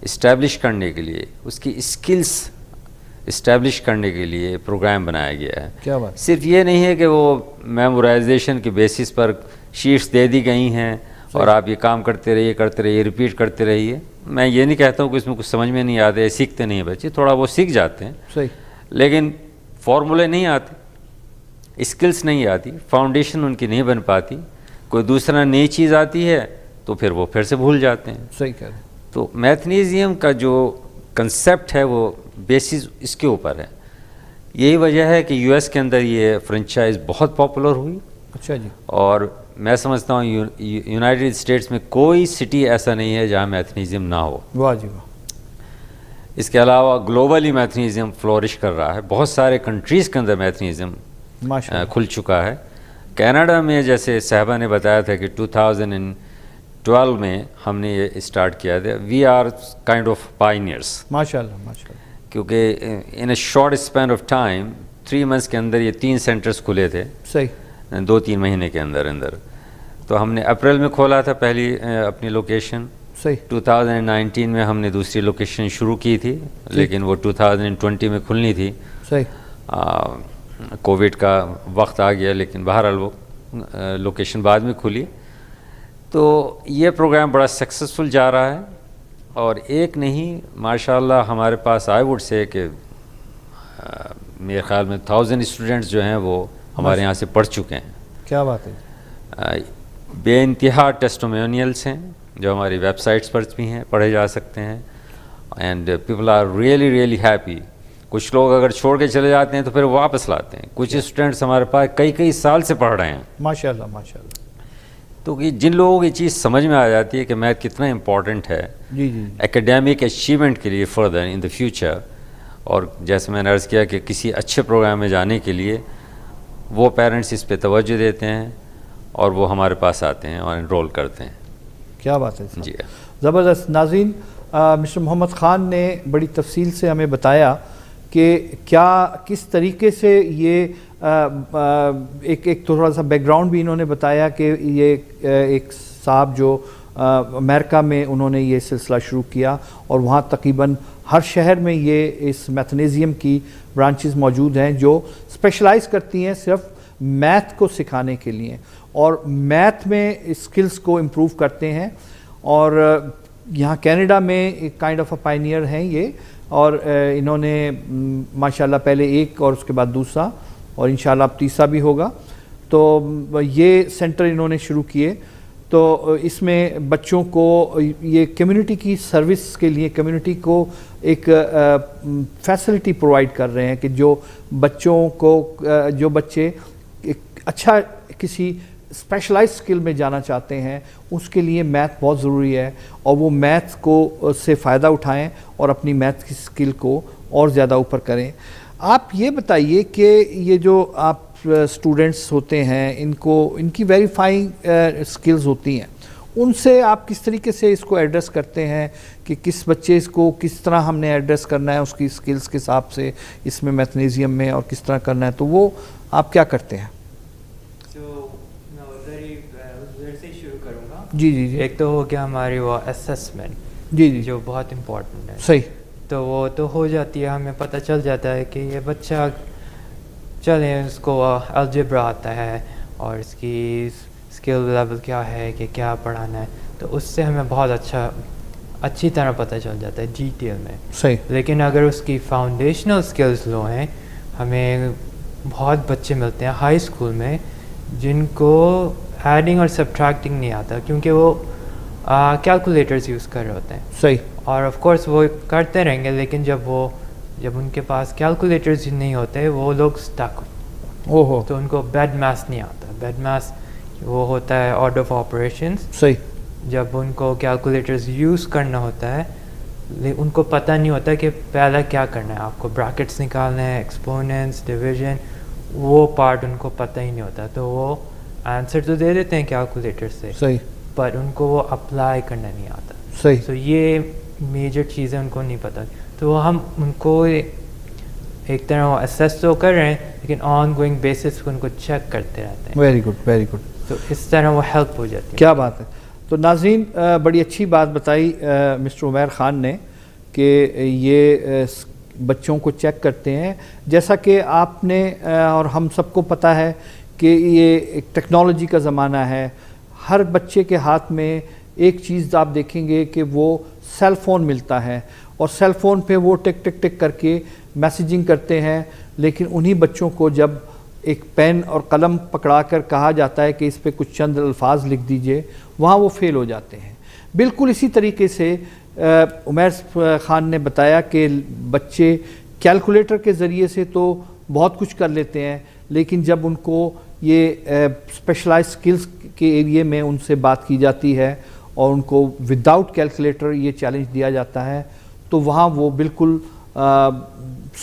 اسٹیبلش کرنے کے لیے, اس کی اسکلس اسٹیبلش کرنے کے لیے پروگرام بنایا گیا ہے. کیا بات. صرف یہ نہیں ہے کہ وہ میمورائزیشن کے بیسس پر شیٹس دے دی گئی ہیں اور آپ یہ کام کرتے رہیے ریپیٹ کرتے رہیے. میں یہ نہیں کہتا ہوں کہ اس میں کچھ سمجھ میں نہیں آتے, سیکھتے نہیں ہیں بچے, تھوڑا وہ سیکھ جاتے ہیں. صحیح. لیکن فارمولے نہیں آتے, اسکلس نہیں آتی, فاؤنڈیشن ان کی نہیں بن پاتی. کوئی دوسرا نئی چیز آتی ہے تو پھر وہ پھر سے بھول جاتے ہیں. صحیح کہہ رہے ہیں. تو میتھنیزیم کا جو کنسیپٹ ہے وہ بیسس اس کے اوپر ہے. یہی وجہ ہے کہ یو ایس کے اندر یہ فرنچائز بہت پاپولر ہوئی. اچھا جی. اور میں سمجھتا ہوں یونائٹڈ اسٹیٹس میں کوئی سٹی ایسا نہیں ہے جہاں میتھنیزیم نہ ہو. واہ جی واہ. اس کے علاوہ گلوبلی میتھنیزیم فلورش کر رہا ہے. بہت سارے کنٹریز کے اندر میتھنیزیم کھل چکا ہے. کینیڈا میں جیسے صاحبہ نے بتایا تھا کہ 2012 میں ہم نے یہ اسٹارٹ کیا تھا. We are kind of pioneers. ماشاءاللہ ماشاءاللہ. کیونکہ in a short span of time 3 months کے اندر یہ 3 سینٹرز کھلے تھے. صحیح. 2-3 مہینے کے اندر. تو ہم نے اپریل میں کھولا تھا پہلی اپنی لوکیشن. صحیح. 2019 میں ہم نے دوسری لوکیشن شروع کی تھی, لیکن وہ 2020 میں کھلنی تھی. صحیح. کووڈ کا وقت آ گیا, لیکن بہرحال وہ لوکیشن بعد میں کھلی. تو یہ پروگرام بڑا سکسیزفل جا رہا ہے, اور ایک نہیں ماشاءاللہ ہمارے پاس آئی ووڈ سے کہ میرے خیال میں 1000 اسٹوڈنٹس جو ہیں وہ ہمارے یہاں سے پڑھ چکے ہیں. کیا بات ہے. بے انتہا ٹیسٹیمونیلس ہیں جو ہماری ویب سائٹس پر بھی ہیں, پڑھے جا سکتے ہیں, and people are really happy. کچھ لوگ اگر چھوڑ کے چلے جاتے ہیں تو پھر واپس لاتے ہیں. کچھ اسٹوڈنٹس ہمارے پاس کئی سال سے پڑھ رہے ہیں. ماشاءاللہ. تو جن لوگوں کی چیز سمجھ میں آ جاتی ہے کہ میتھ کتنا امپورٹنٹ ہے ایکیڈیمک اچیومنٹ کے لیے فردر ان دا فیوچر, اور جیسے میں نے عرض کیا کہ کسی اچھے پروگرام میں جانے کے لیے وہ پیرنٹس اس پہ توجہ دیتے ہیں اور وہ ہمارے پاس آتے ہیں اور انرول کرتے ہیں. کیا بات ہے. جی زبردست. ناظرین, مسٹر محمد خان نے بڑی تفصیل سے ہمیں بتایا کہ کس طریقے سے یہ ایک تھوڑا سا بیک گراؤنڈ بھی انہوں نے بتایا کہ یہ ایک صاحب جو امریکہ میں انہوں نے یہ سلسلہ شروع کیا, اور وہاں تقریباً ہر شہر میں یہ اس میتھنیزیم کی برانچز موجود ہیں جو اسپیشلائز کرتی ہیں صرف میتھ کو سکھانے کے لیے, اور میتھ میں اسکلز کو امپروو کرتے ہیں. اور یہاں کینیڈا میں ایک کائنڈ آف اے پائنیئر ہیں یہ, اور انہوں نے ماشاءاللہ پہلے ایک اور اس کے بعد دوسرا اور انشاءاللہ اب تیسرا بھی ہوگا. تو یہ سینٹر انہوں نے شروع کیے. تو اس میں بچوں کو یہ کمیونٹی کی سروس کے لیے کمیونٹی کو ایک فیسلٹی پرووائڈ کر رہے ہیں کہ جو بچے اچھا کسی اسپیشلائز سکل میں جانا چاہتے ہیں اس کے لیے میتھ بہت ضروری ہے, اور وہ میتھ کو سے فائدہ اٹھائیں اور اپنی میتھ کی سکل کو اور زیادہ اوپر کریں. آپ یہ بتائیے کہ یہ جو آپ اسٹوڈنٹس ہوتے ہیں ان کی ویریفائنگ سکلز ہوتی ہیں, ان سے آپ کس طریقے سے اس کو ایڈریس کرتے ہیں کہ کس بچے اس کو کس طرح ہم نے ایڈریس کرنا ہے اس کی سکلز کے حساب سے اس میں میتھنیزیم میں, اور کس طرح کرنا ہے, تو وہ آپ کیا کرتے ہیں؟ جی. ایک تو ہو گیا ہماری وہ اسیسمنٹ, جی جو بہت امپورٹنٹ ہے. صحیح. تو وہ تو ہو جاتی ہے, ہمیں پتہ چل جاتا ہے کہ یہ بچہ چلیں اس کو الجبرا آتا ہے اور اس کی اسکل لیول کیا ہے کہ کیا پڑھانا ہے, تو اس سے ہمیں بہت اچھی طرح پتہ چل جاتا ہے ڈیٹیل میں. صحیح. لیکن اگر اس کی فاؤنڈیشنل اسکلز لو ہیں, ہمیں بہت بچے ملتے ہیں ہائی اسکول میں جن کو ایڈنگ اور سبٹریکٹنگ نہیں آتا کیونکہ وہ کیلکولیٹرز یوز کر رہے ہوتے ہیں. صحیح. اور آف کورس وہ کرتے رہیں گے, لیکن جب ان کے پاس کیلکولیٹرز نہیں ہوتے وہ لوگ اسٹک تو ان کو بیڈ میتھس نہیں آتا. بیڈ میتھس وہ ہوتا ہے آرڈر آف آپریشنس. صحیح. جب ان کو کیلکولیٹرز یوز کرنا ہوتا ہے ان کو پتہ نہیں ہوتا کہ پہلا کیا کرنا ہے, آپ کو بریکٹس نکالنا ہے, ایکسپوننٹس, ڈویژن, وہ پارٹ ان کو پتہ ہی نہیں ہوتا. تو وہ آنسر تو دے دیتے ہیں کیلکولیٹر سے, صحیح, پر ان کو وہ اپلائی کرنا نہیں آتا. صحیح. تو یہ میجر چیزیں ان کو نہیں پتہ. تو ہم ان کو ایک طرح وہ اسیس تو کر رہے ہیں لیکن آن گوئنگ بیسس ان کو چیک کرتے رہتے ہیں. Very good, very good. تو اس طرح وہ ہیلپ ہو جاتی ہے. کیا بات ہے. تو ناظرین, بڑی اچھی بات بتائی مسٹر عمیر خان نے کہ یہ بچوں کو چیک کرتے ہیں. جیسا کہ آپ نے اور ہم سب کو پتہ ہے کہ یہ ایک ٹیکنالوجی کا زمانہ ہے. ہر بچے کے ہاتھ میں ایک چیز آپ دیکھیں گے کہ وہ سیل فون ملتا ہے, اور سیل فون پہ وہ ٹک ٹک ٹک کر کے میسیجنگ کرتے ہیں. لیکن انہی بچوں کو جب ایک پین اور قلم پکڑا کر کہا جاتا ہے کہ اس پہ کچھ چند الفاظ لکھ دیجئے, وہاں وہ فیل ہو جاتے ہیں. بالکل اسی طریقے سے عمیر خان نے بتایا کہ بچے کیلکولیٹر کے ذریعے سے تو بہت کچھ کر لیتے ہیں, لیکن جب ان کو یہ اسپیشلائز سکلز کے ایریے میں ان سے بات کی جاتی ہے اور ان کو وداؤٹ کیلکولیٹر یہ چیلنج دیا جاتا ہے تو وہاں وہ بالکل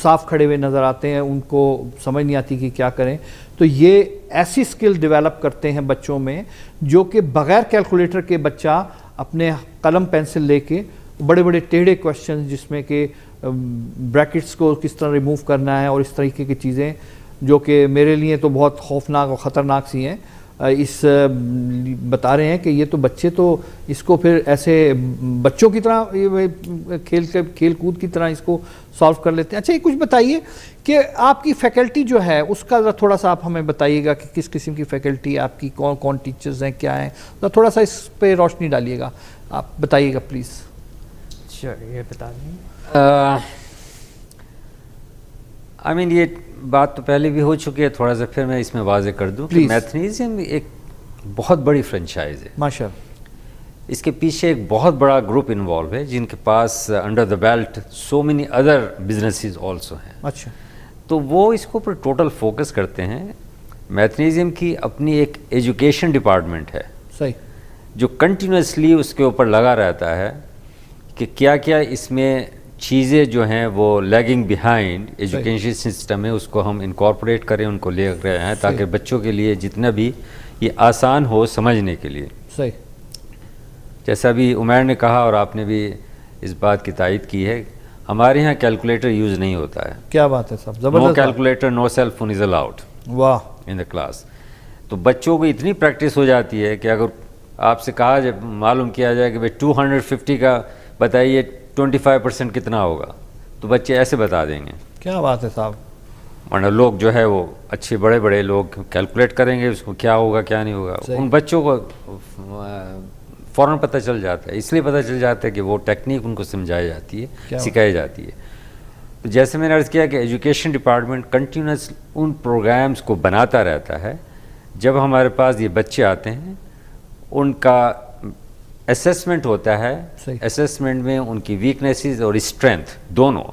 صاف کھڑے ہوئے نظر آتے ہیں, ان کو سمجھ نہیں آتی کہ کیا کریں. تو یہ ایسی سکل ڈیولپ کرتے ہیں بچوں میں جو کہ بغیر کیلکولیٹر کے بچہ اپنے قلم پینسل لے کے بڑے بڑے ٹیڑھے کوشچنز جس میں کہ بریکٹس کو کس طرح ریموو کرنا ہے اور اس طریقے کی چیزیں جو کہ میرے لیے تو بہت خوفناک اور خطرناک سی ہیں, اس بتا رہے ہیں کہ یہ تو بچے تو اس کو پھر ایسے بچوں کی طرح کھیل کود کی طرح اس کو سالو کر لیتے ہیں. اچھا یہ کچھ بتائیے کہ آپ کی فیکلٹی جو ہے اس کا تھوڑا سا آپ ہمیں بتائیے گا کہ کس قسم کی فیکلٹی آپ کی, کون کون ٹیچرز ہیں, کیا ہیں, تھوڑا سا اس پہ روشنی ڈالیے گا, آپ بتائیے گا پلیز. یہ بتا دیں. آئی مین یہ بات تو پہلے بھی ہو چکی ہے, تھوڑا سا پھر میں اس میں واضح کر دوں کہ میتھنیزیم ایک بہت بڑی فرینچائز ہے ماشاء اللہ. اس کے پیچھے ایک بہت بڑا گروپ انوالو ہے جن کے پاس under the belt so many other businesses also ہیں. اچھا, تو وہ اس کو پر ٹوٹل فوکس کرتے ہیں. میتھنیزیم کی اپنی ایک ایجوکیشن ڈپارٹمنٹ ہے صحیح, جو کنٹینیوسلی اس کے اوپر لگا رہتا ہے کہ کیا کیا اس میں چیزیں جو ہیں وہ لیگنگ بیہائنڈ ایجوکیشن سسٹم ہے اس کو ہم انکارپوریٹ کریں, ان کو لے رہے ہیں تاکہ بچوں کے لیے جتنا بھی یہ آسان ہو سمجھنے کے لیے. صحیح, جیسا بھی عمیر نے کہا اور آپ نے بھی اس بات کی تائید کی ہے, ہمارے یہاں کیلکولیٹر یوز نہیں ہوتا ہے. کیا بات ہے صاحب, no calculator, no cell phone is allowed. واہ, ان دا کلاس. تو بچوں کو اتنی پریکٹس ہو جاتی ہے کہ اگر آپ سے کہا جب معلوم کیا جائے کہ بھائی 250 کا بتائیے 25% کتنا ہوگا, تو بچے ایسے بتا دیں گے. کیا بات ہے صاحب. ورنہ لوگ جو ہے وہ اچھے بڑے بڑے لوگ کیلکولیٹ کریں گے اس کو کیا ہوگا کیا نہیں ہوگا. ان بچوں کو فوراً پتہ چل جاتا ہے, اس لیے پتہ چل جاتا ہے کہ وہ ٹیکنیک ان کو سمجھائی جاتی ہے, سکھائی جاتی ہے. تو جیسے میں نے عرض کیا کہ ایجوکیشن ڈپارٹمنٹ کنٹینیوس ان پروگرامز کو بناتا رہتا ہے. جب ہمارے پاس یہ بچے آتے ہیں ان کا اسیسمنٹ ہوتا ہے, اسیسمنٹ میں ان کی ویکنیسز اور اسٹرینتھ دونوں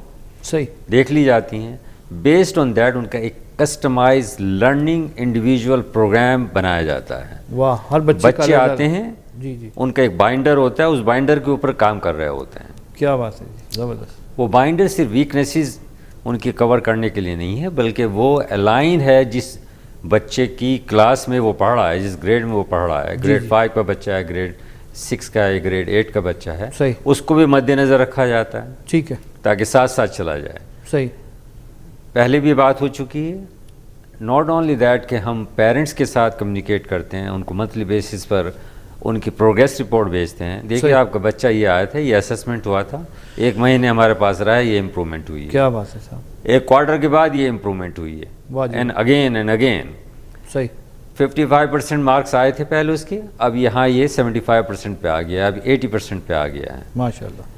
صحیح دیکھ لی جاتی ہیں. بیسڈ آن دیٹ ان کا ایک کسٹمائز لرننگ انڈیویجول پروگرام بنایا جاتا ہے. واہ, ہر بچے آتے ہیں, جی جی, ان کا ایک بائنڈر ہوتا ہے, اس بائنڈر کے اوپر کام کر رہے ہوتے ہیں. کیا بات ہے, زبردست. وہ بائنڈر صرف ویکنیسز ان کی کور کرنے کے لیے نہیں ہے بلکہ وہ الائن ہے جس بچے کی کلاس میں وہ پڑھ رہا ہے, جس گریڈ میں وہ پڑھ رہا ہے. گریڈ 5 کا بچہ ہے, گریڈ 6 کا ہے, گریڈ 8 کا بچہ ہے, اس کو بھی مد نظر رکھا جاتا ہے. ٹھیک ہے, تاکہ ساتھ ساتھ چلا جائے. صحیح, پہلے بھی بات ہو چکی ہے. ناٹ اونلی دیٹ کہ ہم پیرنٹس کے ساتھ کمیونیکیٹ کرتے ہیں, ان کو منتھلی بیسس پر ان کی پروگریس رپورٹ بھیجتے ہیں. دیکھیے آپ کا بچہ یہ آیا تھا, یہ اسسمنٹ ہوا تھا, 1 مہینے ہمارے پاس رہا ہے, یہ امپرومنٹ ہوئی ہے. کیا بات ہے صاحب. 1 کوارٹر کے بعد یہ امپرومنٹ ہوئی ہے, اینڈ اگین. صحیح, 55% مارکس آئے تھے پہلے اس کے, اب یہاں یہ 75% پہ آ گیا, اب 80% پہ آ گیا ہے. ماشاء اللہ.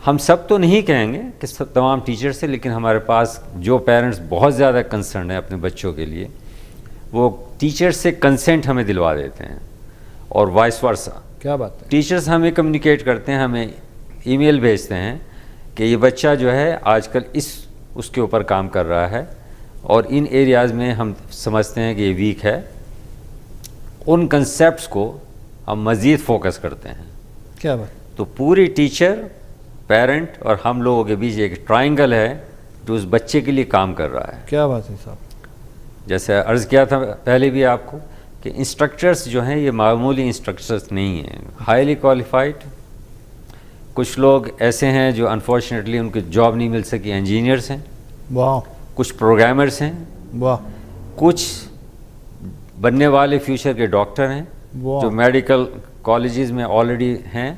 ہم سب تو نہیں کہیں گے کہ تمام ٹیچر سے, لیکن ہمارے پاس جو پیرنٹس بہت زیادہ کنسرن ہیں اپنے بچوں کے لیے, وہ ٹیچر سے کنسنٹ ہمیں دلوا دیتے ہیں اور وائس ورسا. کیا بات ہے. ٹیچرز ہمیں کمیونیکیٹ کرتے ہیں, ہمیں ای میل بھیجتے ہیں کہ یہ بچہ جو ہے آج کل اس کے اوپر کام کر رہا ہے اور ان ایریاز میں ہم سمجھتے ہیں کہ یہ ویک ہے. ان کنسیپٹس کو ہم مزید فوکس کرتے ہیں. کیا بات. تو پوری ٹیچر, پیرنٹ اور ہم لوگوں کے بیچ ایک ٹرائنگل ہے جو اس بچے کے لیے کام کر رہا ہے. کیا بات ہے صاحب. جیسے عرض کیا تھا پہلے بھی آپ کو کہ انسٹرکٹرز جو ہیں یہ معمولی انسٹرکٹرز نہیں ہیں, ہائیلی کوالیفائڈ. کچھ لوگ ایسے ہیں جو انفارچونیٹلی ان کی جاب نہیں مل سکی, انجینئرس ہیں. واہ. کچھ پروگرامرس ہیں. واہ. کچھ بننے والے فیوچر کے ڈاکٹر ہیں جو میڈیکل کالجز میں آلریڈی ہیں.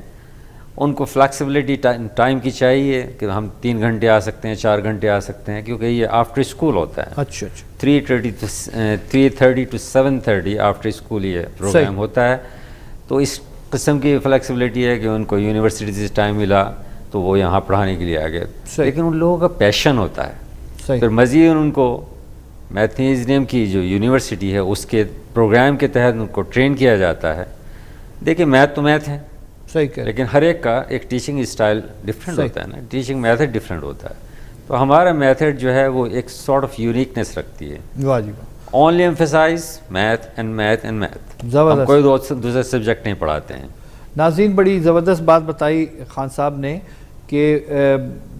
ان کو فلیکسیبلٹی ٹائم کی چاہیے کہ ہم 3 گھنٹے آ سکتے ہیں, 4 گھنٹے آ سکتے ہیں, کیونکہ یہ آفٹر اسکول ہوتا ہے. اچھا اچھا. 3:30 to 7:30 آفٹر اسکول یہ پروگرام ہوتا ہے. تو اس قسم کی فلیکسیبلٹی ہے کہ ان کو یونیورسٹی سے ٹائم ملا تو وہ یہاں پڑھانے کے لیے آ گئے. لیکن ان لوگوں کا پیشن ہوتا ہے. پھر مزید ان کو میتھنیزیم کی جو یونیورسٹی ہے اس کے پروگرام کے تحت ان کو ٹرین کیا جاتا ہے. دیکھیں میتھ تو میتھ ہے, لیکن ہر ایک کا ایک ٹیچنگ اسٹائل ڈفرینٹ ہوتا ہے نا, ٹیچنگ میتھڈ ڈفرینٹ ہوتا ہے. تو ہمارا میتھڈ جو ہے وہ ایک سارٹ آف یونیکنیس رکھتی ہے. Only emphasize math and math and math. ہم کوئی دوسرا سبجیکٹ نہیں پڑھاتے ہیں. ناظرین بڑی زبردست بات بتائی خان صاحب نے کہ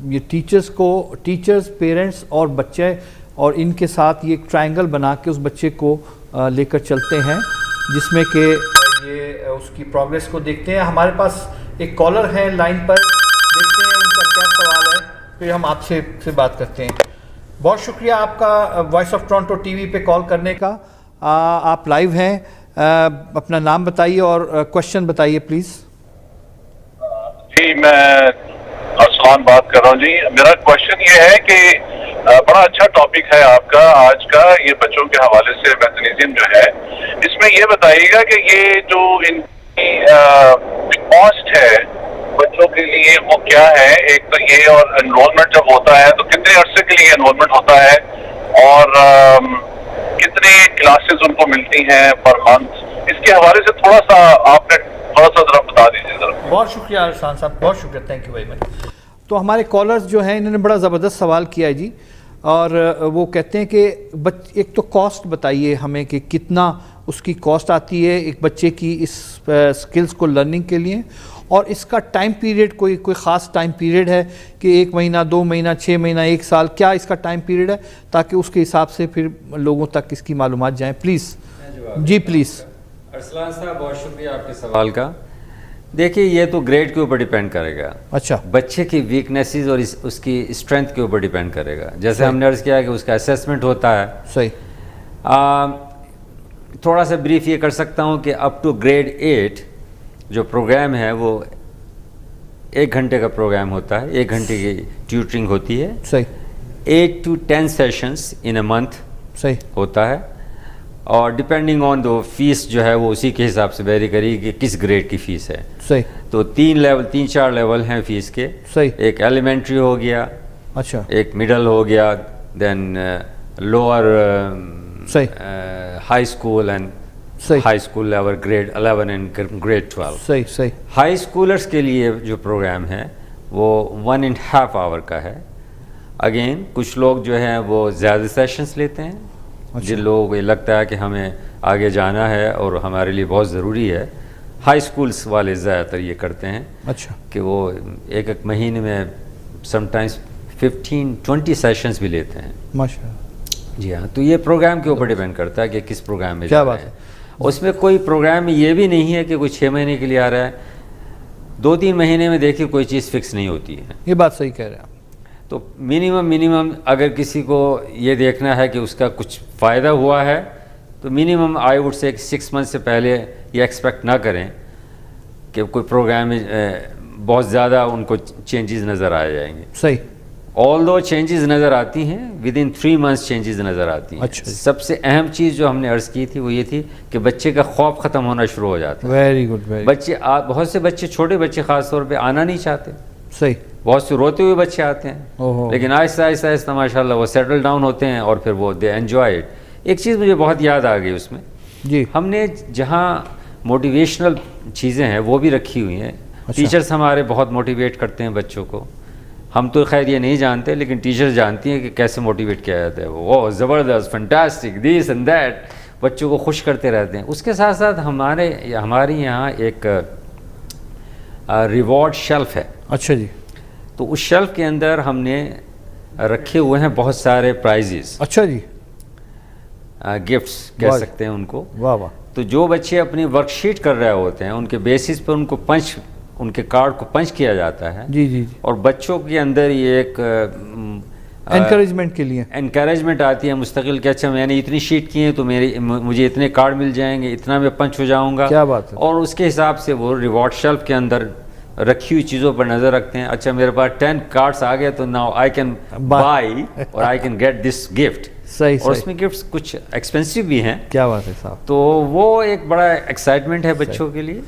یہ ٹیچرز پیرنٹس اور بچے اور ان کے ساتھ یہ ایک ٹرائنگل بنا کے اس بچے کو لے کر چلتے ہیں, جس میں کہ یہ اس کی پروگریس کو دیکھتے ہیں. ہمارے پاس ایک کالر ہے لائن پر, دیکھتے ہیں ان کا کیا سوال ہے, پھر ہم آپ سے بات کرتے ہیں. بہت شکریہ آپ کا voice of Toronto T V پہ کال کرنے کا. آپ لائیو ہیں, اپنا نام بتائیے اور کوشچن بتائیے پلیز. جی میں ارسلان بات کر رہا ہوں. جی میرا کوشچن یہ ہے کہ بڑا اچھا ٹاپک ہے آپ کا آج کا, یہ بچوں کے حوالے سے میکنزم جو ہے, اس میں یہ بتائیے گا کہ یہ جو ان کی کاسٹ ہے بچوں کے لیے وہ کیا ہے, ایک تو یہ, اور انرولمنٹ جب ہوتا ہے تو کتنے عرصے کے لیے انرولمنٹ ہوتا ہے, اور کتنے کلاسز ان کو ملتی ہیں پر منتھ, اس کے حوالے سے تھوڑا سا آپ نے تھوڑا سا ذرا بتا دیجیے ذرا. بہت شکریہ ارسلان صاحب, بہت شکریہ, تھینک یو ویری مچ. تو ہمارے کالرز جو ہیں انہوں نے بڑا زبردست سوال کیا ہے جی, اور وہ کہتے ہیں کہ ایک تو کاسٹ بتائیے ہمیں کہ کتنا اس کی کاسٹ آتی ہے ایک بچے کی اس سکلز کو لرننگ کے لیے, اور اس کا ٹائم پیریڈ کوئی خاص ٹائم پیریڈ ہے کہ 1 مہینہ 2 مہینہ 6 مہینہ 1 سال, کیا اس کا ٹائم پیریڈ ہے تاکہ اس کے حساب سے پھر لوگوں تک اس کی معلومات جائیں پلیز. G please. ارسلان صاحب بہت شکریہ آپ کے سوال کا. دیکھیے یہ تو گریڈ کے اوپر ڈیپینڈ کرے گا, اچھا بچے کی ویکنیسز اور اس کی اسٹرینتھ کے اوپر ڈیپینڈ کرے گا. جیسے ہم نے عرض کیا کہ اس کا اسیسمنٹ ہوتا ہے. صحیح. تھوڑا سا بریف یہ کر سکتا ہوں کہ اپ ٹو گریڈ 8 جو پروگرام ہے وہ 1 گھنٹے کا پروگرام ہوتا ہے, 1 گھنٹے کی ٹیوٹرنگ ہوتی ہے. صحیح. 8 to 10 sessions in a month صحیح ہوتا ہے, اور ڈپینڈنگ آن دو فیس جو ہے وہ اسی کے حساب سے ویری کرے گی کہ کس گریڈ کی فیس ہے. صحیح. تو 3-4 لیول ہیں فیس کے. صحیح. ایک ایلیمنٹری ہو گیا, اچھا ایک مڈل ہو گیا, then lower high school and high school level grade 11 and grade 12. صحیح صحیح. ہائی اسکولرس کے لیے جو پروگرام ہے وہ 1.5 آور کا ہے. اگین کچھ لوگ جو ہیں وہ زیادہ سیشنز لیتے ہیں, جن لوگوں کو یہ لگتا ہے کہ ہمیں آگے جانا ہے اور ہمارے لیے بہت ضروری ہے. ہائی اسکولس والے زیادہ تر یہ کرتے ہیں اچھا کہ وہ ایک مہینے میں سم ٹائمز 15-20 سیشنز بھی لیتے ہیں. ماشاء اللہ. جی ہاں, تو یہ پروگرام کے اوپر ڈیپینڈ کرتا ہے کہ کس پروگرام میں کیا بات ہے. اس میں کوئی پروگرام یہ بھی نہیں ہے کہ کوئی 6 مہینے کے لیے آ رہا ہے, 2-3 مہینے میں دیکھیے کوئی چیز فکس نہیں ہوتی ہے. یہ بات صحیح کہہ رہے ہیں آپ. تو منیمم اگر کسی کو یہ دیکھنا ہے کہ اس کا کچھ فائدہ ہوا ہے تو minimum I would say 6 month سے پہلے یہ ایکسپیکٹ نہ کریں کہ کوئی پروگرام میں بہت زیادہ ان کو چینجز نظر آ جائیں گے. صحیح. آل دو چینجز نظر آتی ہیں, ود ان 3 منتھس چینجز نظر آتی ہیں. اچھا. سب سے اہم چیز جو ہم نے عرض کی تھی وہ یہ تھی کہ بچے کا خوف ختم ہونا شروع ہو جاتا ہے. Very good. بچے بہت سے بچے, چھوٹے بچے خاص طور پہ آنا نہیں چاہتے. صحیح. بہت سے روتے ہوئے بچے آتے ہیں, لیکن آہستہ آہستہ ماشاء اللہ وہ سیٹل ڈاؤن ہوتے ہیں اور پھر وہ دے انجوائے اٹ. ایک چیز مجھے بہت یاد آ گئی اس میں, جی ہم نے جہاں موٹیویشنل چیزیں ہیں وہ بھی رکھی ہوئی ہیں. ٹیچرز ہمارے بہت موٹیویٹ کرتے ہیں بچوں کو. ہم تو خیر یہ نہیں جانتے, لیکن ٹیچرز جانتی ہیں کہ کیسے موٹیویٹ کیا جاتا ہے. وہ زبردست, فنٹاسٹک, دس اینڈ دیٹ, بچوں کو خوش کرتے رہتے ہیں. اس کے ساتھ ساتھ ہمارے یہاں ایک ریوارڈ شیلف ہے. اچھا جی. تو اس شیلف کے اندر ہم نے رکھے ہوئے ہیں بہت سارے پرائزز. اچھا جی. گفٹس کہہ سکتے ہیں ان کو. واہ واہ. تو جو بچے اپنی ورک شیٹ کر رہے ہوتے ہیں ان کے بیسس پر ان کو ان کے کارڈ کو پنچ کیا جاتا ہے. جی جی. اور بچوں کے اندر یہ ایک انکریجمنٹ آتی ہے مستقل کہ اچھا میں نے اتنی شیٹ کی ہیں تو مجھے اتنے کارڈ مل جائیں گے, اتنا میں پنچ ہو جاؤں گا. کیا بات ہے. اور اس کے حساب سے وہ ریوارڈ شیلف کے اندر رکھی ہوئی چیزوں پر نظر رکھتے ہیں. اچھا میرے پاس 10 کارڈس آ گئے تو ناؤ آئی کین بائی اور I can get this gift. صحیح. اور اس میں گفٹس کچھ ایکسپینسو بھی ہیں. کیا بات ہے صاحب. تو وہ ایک بڑا ایکسائٹمنٹ ہے بچوں کے لیے.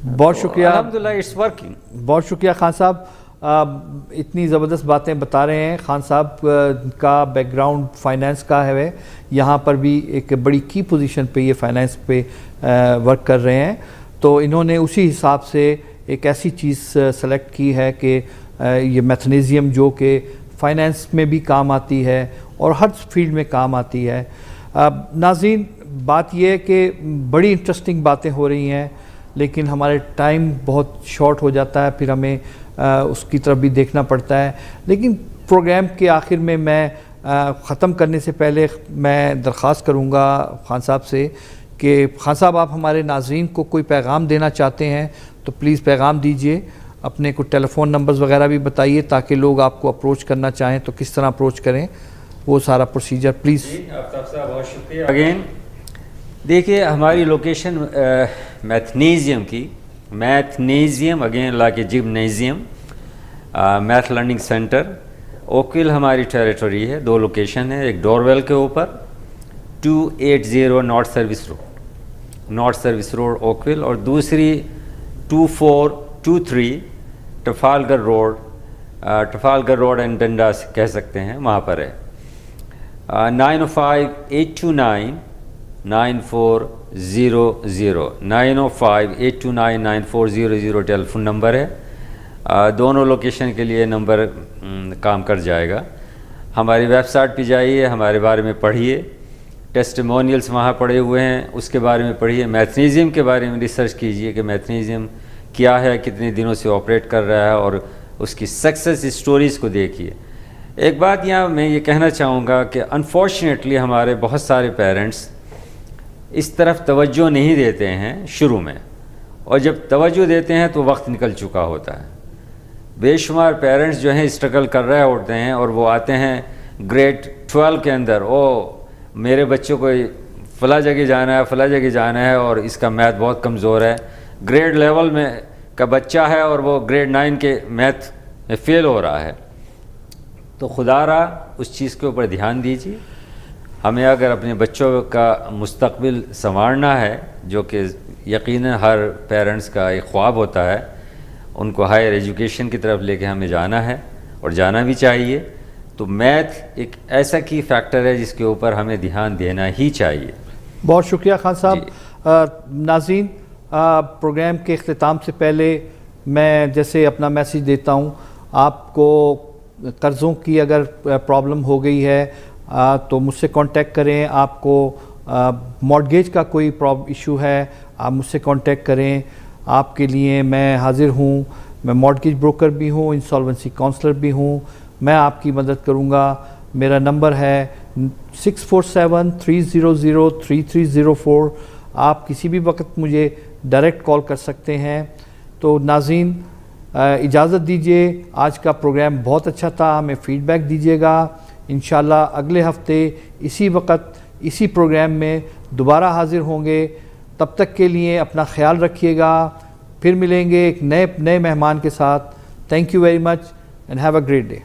بہت شکریہ. الحمدللہ اٹس ورکنگ. بہت شکریہ خان صاحب, اتنی زبردست باتیں بتا رہے ہیں. خان صاحب کا بیک گراؤنڈ فائنینس کا ہے, یہاں پر بھی ایک بڑی کی پوزیشن پہ یہ فائنینس پہ ورک کر رہے ہیں. تو انہوں نے اسی حساب سے ایک ایسی چیز سلیکٹ کی ہے کہ یہ میتھنیزیم جو کہ فائنینس میں بھی کام آتی ہے اور ہر فیلڈ میں کام آتی ہے. ناظرین, بات یہ ہے کہ بڑی انٹرسٹنگ باتیں ہو رہی ہیں, لیکن ہمارے ٹائم بہت شارٹ ہو جاتا ہے, پھر ہمیں اس کی طرف بھی دیکھنا پڑتا ہے. لیکن پروگرام کے آخر میں ختم کرنے سے پہلے میں درخواست کروں گا خان صاحب سے کہ خان صاحب آپ ہمارے ناظرین کو کوئی پیغام دینا چاہتے ہیں تو پلیز پیغام دیجئے. اپنے کو ٹیلی فون نمبرز وغیرہ بھی بتائیے تاکہ لوگ آپ کو اپروچ کرنا چاہیں تو کس طرح اپروچ کریں, وہ سارا پروسیجر پلیز. آفتاب صاحب بہت شکریہ. اگین دیکھیے ہماری لوکیشن میتھنیزیم کی، میتھنیزیم اگین لا کے جمنیزیم میتھ لرننگ سینٹر اوکویل ہماری ٹیریٹوری ہے. 2 لوکیشن ہے، ایک ڈورویل کے اوپر 280 نارتھ سروس روڈ اوکویل، اور دوسری 2423 ٹفالگر روڈ اینڈ ڈنڈا کہہ سکتے ہیں، وہاں پر ہے. 905-829-9400 905-829-9400 ٹیلی فون نمبر ہے. دونوں لوکیشن کے لیے نمبر کام کر جائے گا. ہماری ویب سائٹ پہ جائیے، ہمارے بارے میں پڑھیے، ٹیسٹیمونیلز وہاں پڑے ہوئے ہیں، اس کے بارے میں پڑھیے. میتھنیزیم کے بارے میں ریسرچ کیجیے کہ میتھنیزیم کیا ہے، کتنے دنوں سے آپریٹ کر رہا ہے، اور اس کی سکسیس اسٹوریز کو دیکھیے. ایک بات یہاں میں یہ کہنا چاہوں گا کہ انفارچونیٹلی ہمارے بہت سارے پیرنٹس اس طرف توجہ نہیں دیتے ہیں شروع میں، اور جب توجہ دیتے ہیں تو وقت نکل چکا ہوتا ہے. بے شمار پیرنٹس جو ہیں اسٹرگل کر رہے ہوتے ہیں، اور وہ آتے ہیں گریڈ 12 کے اندر، میرے بچوں کو فلاں جگہ جانا ہے اور اس کا میتھ بہت کمزور ہے. گریڈ لیول میں کا بچہ ہے اور وہ گریڈ 9 کے میتھ میں فیل ہو رہا ہے. تو خدا را اس چیز کے اوپر دھیان دیجیے. ہمیں اگر اپنے بچوں کا مستقبل سنوارنا ہے، جو کہ یقیناً ہر پیرنٹس کا ایک خواب ہوتا ہے، ان کو ہائر ایجوکیشن کی طرف لے کے ہمیں جانا ہے اور جانا بھی چاہیے، تو میتھ ایک ایسا کی فیکٹر ہے جس کے اوپر ہمیں دھیان دینا ہی چاہیے. بہت شکریہ خان صاحب. ناظرین، پروگرام کے اختتام سے پہلے میں جیسے اپنا میسیج دیتا ہوں، آپ کو قرضوں کی اگر پرابلم ہو گئی ہے تو مجھ سے کانٹیکٹ کریں. آپ کو مارٹگیج کا کوئی ایشو ہے، آپ مجھ سے کانٹیکٹ کریں. آپ کے لیے میں حاضر ہوں. میں مارٹگیج بروکر بھی ہوں، انسالوینسی کاؤنسلر بھی ہوں. میں آپ کی مدد کروں گا. میرا نمبر ہے 647-300-3304. آپ کسی بھی وقت مجھے ڈائریکٹ کال کر سکتے ہیں. تو ناظرین اجازت دیجیے. آج کا پروگرام بہت اچھا تھا. ہمیں فیڈ بیک دیجیے گا. انشاءاللہ اگلے ہفتے اسی وقت اسی پروگرام میں دوبارہ حاضر ہوں گے. تب تک کے لیے اپنا خیال رکھیے گا. پھر ملیں گے ایک نئے مہمان کے ساتھ. Thank you very much and have a great day.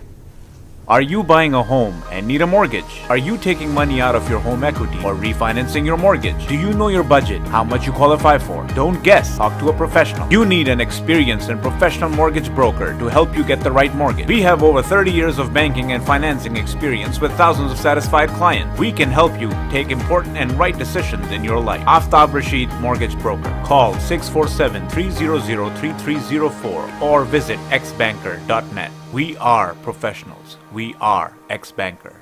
Are you buying a home and need a mortgage? Are you taking money out of your home equity or refinancing your mortgage? Do you know your budget, how much you qualify for? Don't guess. Talk to a professional. You need an experienced and professional mortgage broker to help you get the right mortgage. We have over 30 years of banking and financing experience with thousands of satisfied clients. We can help you take important and right decisions in your life. Aftab Rashid Mortgage Broker. Call 647-300-3304 or visit xbanker.net. We are professionals. We are X Banker.